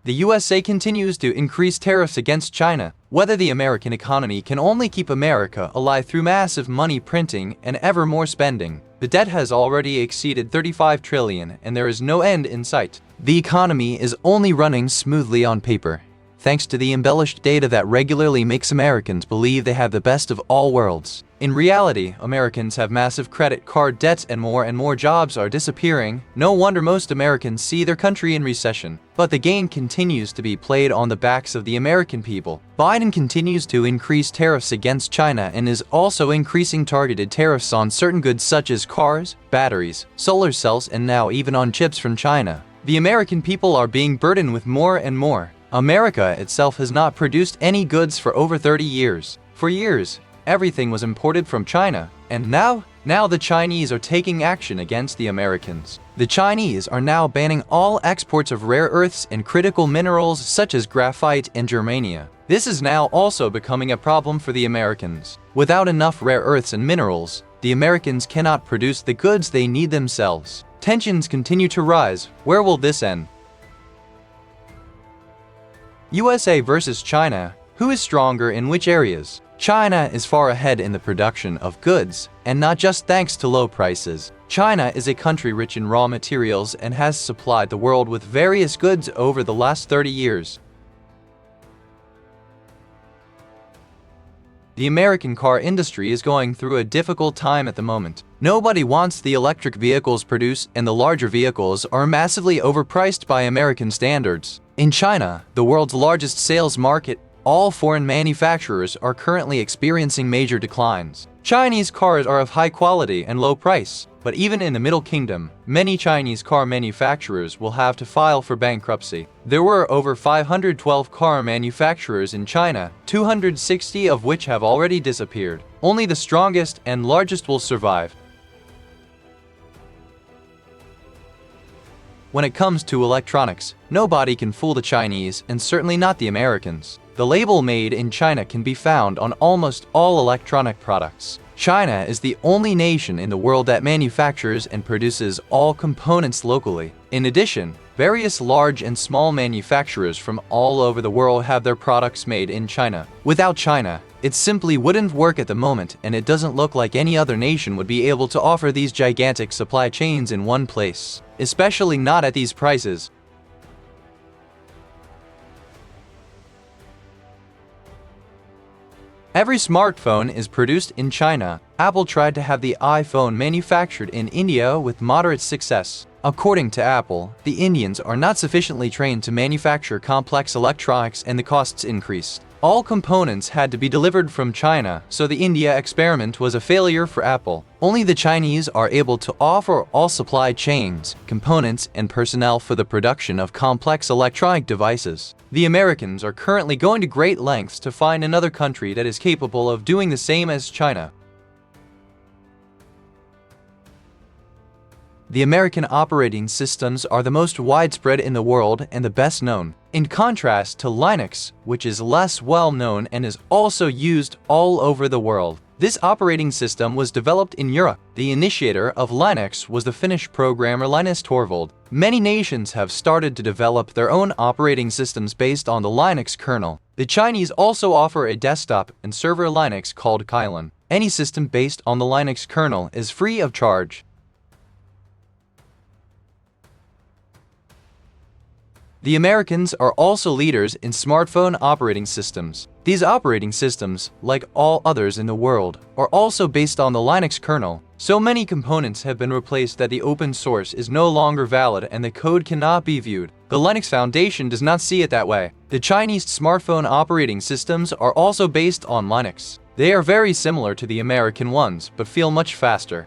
The USA continues to increase tariffs against China. Whether the American economy can only keep America alive through massive money printing and ever more spending. The debt has already exceeded $35 trillion and there is no end in sight. The economy is only running smoothly on paper, thanks to the embellished data that regularly makes Americans believe they have the best of all worlds. In reality, Americans have massive credit card debts and more jobs are disappearing. No wonder most Americans see their country in recession. But the game continues to be played on the backs of the American people. Biden continues to increase tariffs against China and is also increasing targeted tariffs on certain goods such as cars, batteries, solar cells, and now even on chips from China. The American people are being burdened with more and more. America itself has not produced any goods for over 30 years. For years, everything was imported from China, and now the Chinese are taking action against the Americans. The Chinese are now banning all exports of rare earths and critical minerals such as graphite and germanium. This is now also becoming a problem for the Americans. Without enough rare earths and minerals, the Americans cannot produce the goods they need themselves. Tensions continue to rise. Where will this end? USA versus China. Who is stronger in which areas? China is far ahead in the production of goods, and not just thanks to low prices. China is a country rich in raw materials and has supplied the world with various goods over the last 30 years. The American car industry is going through a difficult time at the moment. Nobody wants the electric vehicles produced, and the larger vehicles are massively overpriced by American standards. In China, the world's largest sales market, all foreign manufacturers are currently experiencing major declines. Chinese cars are of high quality and low price, but even in the Middle Kingdom, many Chinese car manufacturers will have to file for bankruptcy. There were over 512 car manufacturers in China, 260 of which have already disappeared. Only the strongest and largest will survive. When it comes to electronics, nobody can fool the Chinese, and certainly not the Americans. The label "Made in China" can be found on almost all electronic products. China is the only nation in the world that manufactures and produces all components locally. In addition, various large and small manufacturers from all over the world have their products made in China. Without China, it simply wouldn't work at the moment, and it doesn't look like any other nation would be able to offer these gigantic supply chains in one place, especially not at these prices. Every smartphone is produced in China. Apple tried to have the iPhone manufactured in India with moderate success. According to Apple, the Indians are not sufficiently trained to manufacture complex electronics and the costs increased. All components had to be delivered from China, so the India experiment was a failure for Apple. Only the Chinese are able to offer all supply chains, components, and personnel for the production of complex electronic devices. The Americans are currently going to great lengths to find another country that is capable of doing the same as China. The American operating systems are the most widespread in the world and the best known, in contrast to Linux, which is less well known and is also used all over the world. This operating system was developed in Europe. The initiator of Linux was the Finnish programmer Linus Torvald. Many nations have started to develop their own operating systems based on the Linux kernel. The Chinese also offer a desktop and server Linux called Kylin. Any system based on the Linux kernel is free of charge. The Americans are also leaders in smartphone operating systems. These operating systems, like all others in the world, are also based on the Linux kernel. So many components have been replaced that the open source is no longer valid and the code cannot be viewed. The Linux Foundation does not see it that way. The Chinese smartphone operating systems are also based on Linux. They are very similar to the American ones, but feel much faster.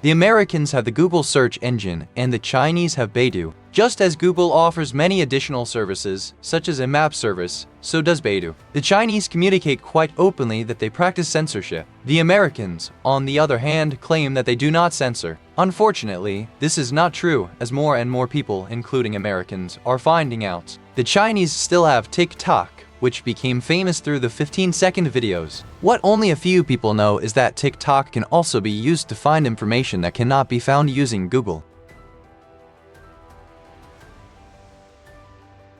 The Americans have the Google search engine and the Chinese have Baidu. Just as Google offers many additional services, such as a map service, so does Baidu. The Chinese communicate quite openly that they practice censorship. The Americans, on the other hand, claim that they do not censor. Unfortunately, this is not true, as more and more people, including Americans, are finding out. The Chinese still have TikTok, which became famous through the 15-second videos. What only a few people know is that TikTok can also be used to find information that cannot be found using Google.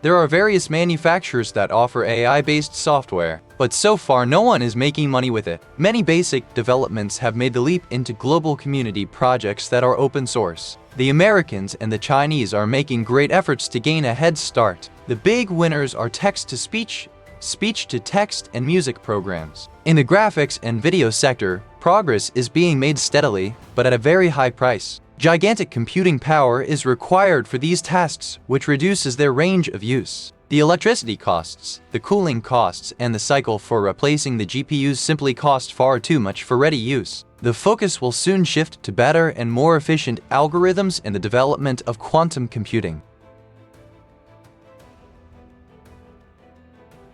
There are various manufacturers that offer AI-based software, but so far no one is making money with it. Many basic developments have made the leap into global community projects that are open source. The Americans and the Chinese are making great efforts to gain a head start. The big winners are text-to-speech, speech-to-text, and music programs. In the graphics and video sector, progress is being made steadily, but at a very high price. Gigantic computing power is required for these tasks, which reduces their range of use. The electricity costs, the cooling costs, and the cycle for replacing the GPUs simply cost far too much for ready use. The focus will soon shift to better and more efficient algorithms and the development of quantum computing.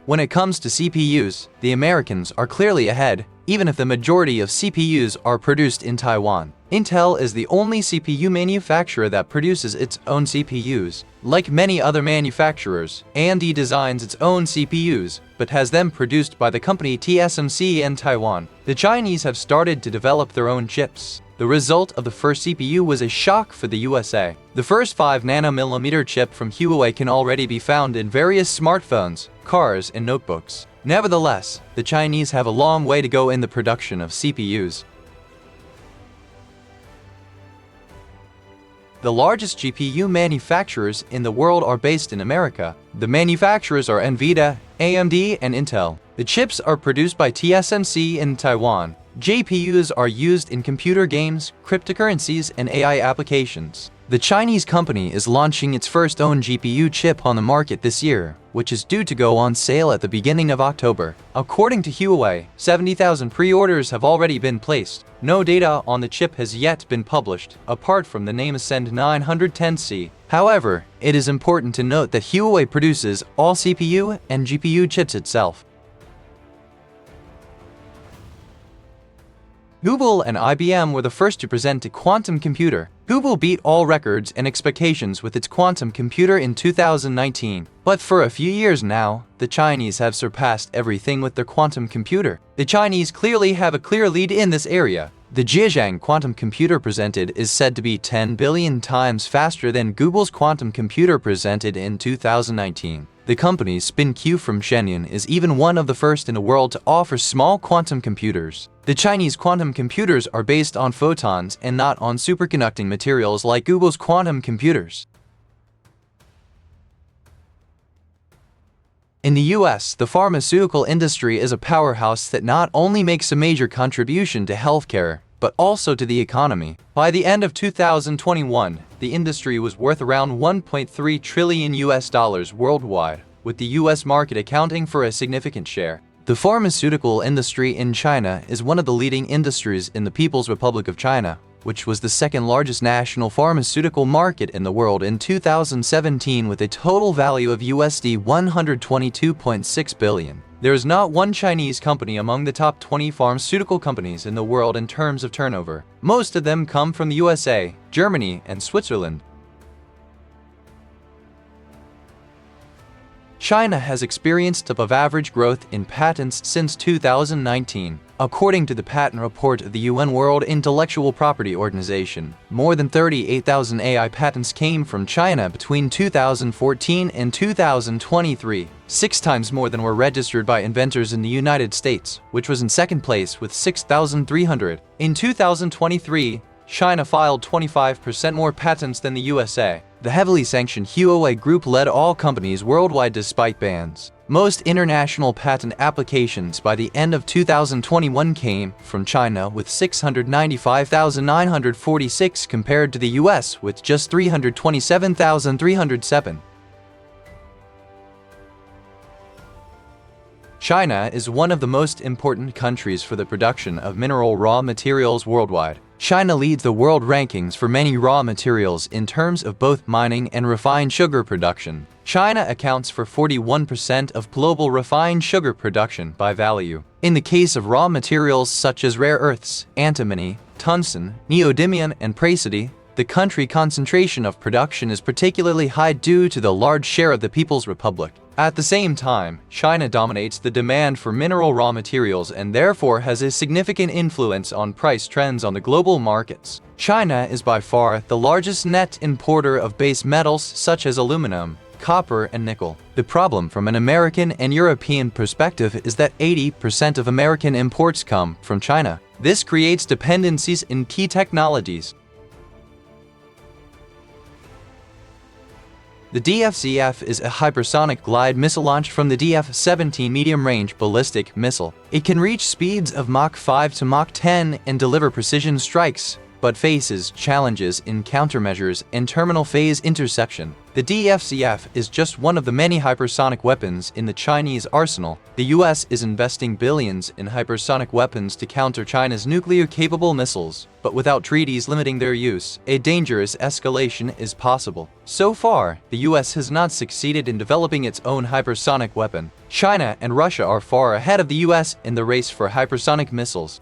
When it comes to CPUs, the Americans are clearly ahead, even if the majority of CPUs are produced in Taiwan. Intel is the only CPU manufacturer that produces its own CPUs. Like many other manufacturers, AMD designs its own CPUs, but has them produced by the company TSMC in Taiwan. The Chinese have started to develop their own chips. The result of the first CPU was a shock for the USA. The first 5nm chip from Huawei can already be found in various smartphones, cars, and notebooks. Nevertheless, the Chinese have a long way to go in the production of CPUs. The largest GPU manufacturers in the world are based in America. The manufacturers are NVIDIA, AMD, and Intel. The chips are produced by TSMC in Taiwan. GPUs are used in computer games, cryptocurrencies, and AI applications. The Chinese company is launching its first own GPU chip on the market this year, which is due to go on sale at the beginning of October. According to Huawei, 70,000 pre-orders have already been placed. No data on the chip has yet been published, apart from the name Ascend 910C. However, it is important to note that Huawei produces all CPU and GPU chips itself. Google and IBM were the first to present a quantum computer. Google beat all records and expectations with its quantum computer in 2019. But for a few years now, the Chinese have surpassed everything with their quantum computer. The Chinese clearly have a clear lead in this area. The Zhejiang quantum computer presented is said to be 10 billion times faster than Google's quantum computer presented in 2019. The company's SpinQ from Shenyang is even one of the first in the world to offer small quantum computers. The Chinese quantum computers are based on photons and not on superconducting materials like Google's quantum computers. In the US, the pharmaceutical industry is a powerhouse that not only makes a major contribution to healthcare, but also to the economy. By the end of 2021, the industry was worth around $1.3 trillion worldwide, with the US market accounting for a significant share. The pharmaceutical industry in China is one of the leading industries in the People's Republic of China, which was the second largest national pharmaceutical market in the world in 2017 with a total value of USD 122.6 billion. There is not one Chinese company among the top 20 pharmaceutical companies in the world in terms of turnover. Most of them come from the USA, Germany, and Switzerland. China has experienced above-average growth in patents since 2019. According to the patent report of the UN World Intellectual Property Organization, more than 38,000 AI patents came from China between 2014 and 2023, 6 times more than were registered by inventors in the United States, which was in second place with 6,300. In 2023, China filed 25% more patents than the USA. The heavily sanctioned Huawei Group led all companies worldwide despite bans. Most international patent applications by the end of 2021 came from China with 695,946 compared to the US with just 327,307. China is one of the most important countries for the production of mineral raw materials worldwide. China leads the world rankings for many raw materials in terms of both mining and refined sugar production. China accounts for 41% of global refined sugar production by value. In the case of raw materials such as rare earths, antimony, tungsten, neodymium, and praseodymium, the country concentration of production is particularly high due to the large share of the People's Republic. At the same time, China dominates the demand for mineral raw materials and therefore has a significant influence on price trends on the global markets. China is by far the largest net importer of base metals such as aluminum, copper, and nickel. The problem from an American and European perspective is that 80% of American imports come from China. This creates dependencies in key technologies. The DF-CF is a hypersonic glide missile launched from the DF-17 medium-range ballistic missile. It can reach speeds of Mach 5 to Mach 10 and deliver precision strikes, but faces challenges in countermeasures and terminal phase interception. The DF-CF is just one of the many hypersonic weapons in the Chinese arsenal. The US is investing billions in hypersonic weapons to counter China's nuclear-capable missiles, but without treaties limiting their use, a dangerous escalation is possible. So far, the US has not succeeded in developing its own hypersonic weapon. China and Russia are far ahead of the US in the race for hypersonic missiles.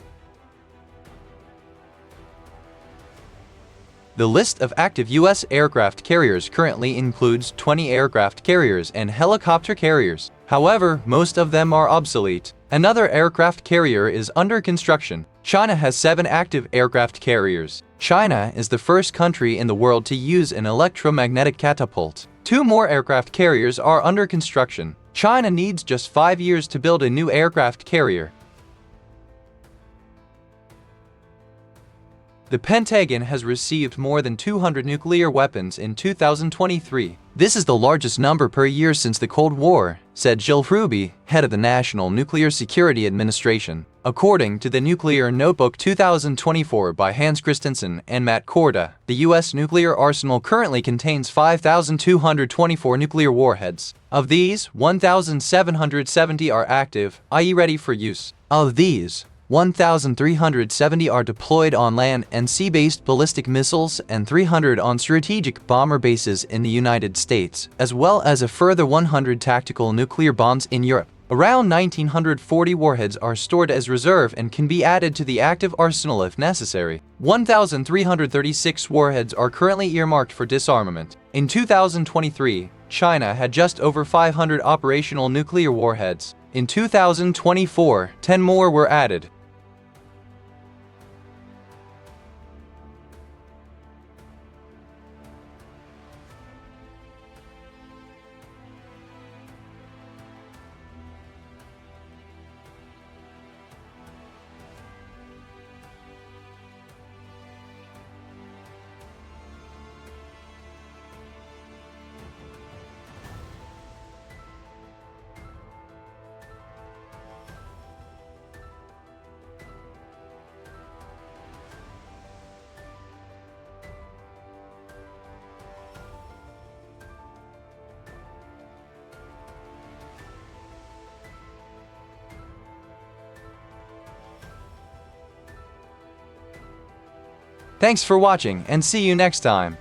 The list of active U.S. aircraft carriers currently includes 20 aircraft carriers and helicopter carriers. However, most of them are obsolete. Another aircraft carrier is under construction. China has 7 active aircraft carriers. China is the first country in the world to use an electromagnetic catapult. 2 more aircraft carriers are under construction. China needs just 5 years to build a new aircraft carrier. The Pentagon has received more than 200 nuclear weapons in 2023. This is the largest number per year since the Cold War, said Jill Ruby, head of the National Nuclear Security Administration. According to the Nuclear Notebook 2024 by Hans Christensen and Matt Korda, the U.S. nuclear arsenal currently contains 5,224 nuclear warheads. Of these, 1,770 are active, i.e. ready for use. Of these, 1,370 are deployed on land and sea-based ballistic missiles and 300 on strategic bomber bases in the United States, as well as a further 100 tactical nuclear bombs in Europe. Around 1,940 warheads are stored as reserve and can be added to the active arsenal if necessary. 1,336 warheads are currently earmarked for disarmament. In 2023, China had just over 500 operational nuclear warheads. In 2024, 10 more were added. Thanks for watching and see you next time.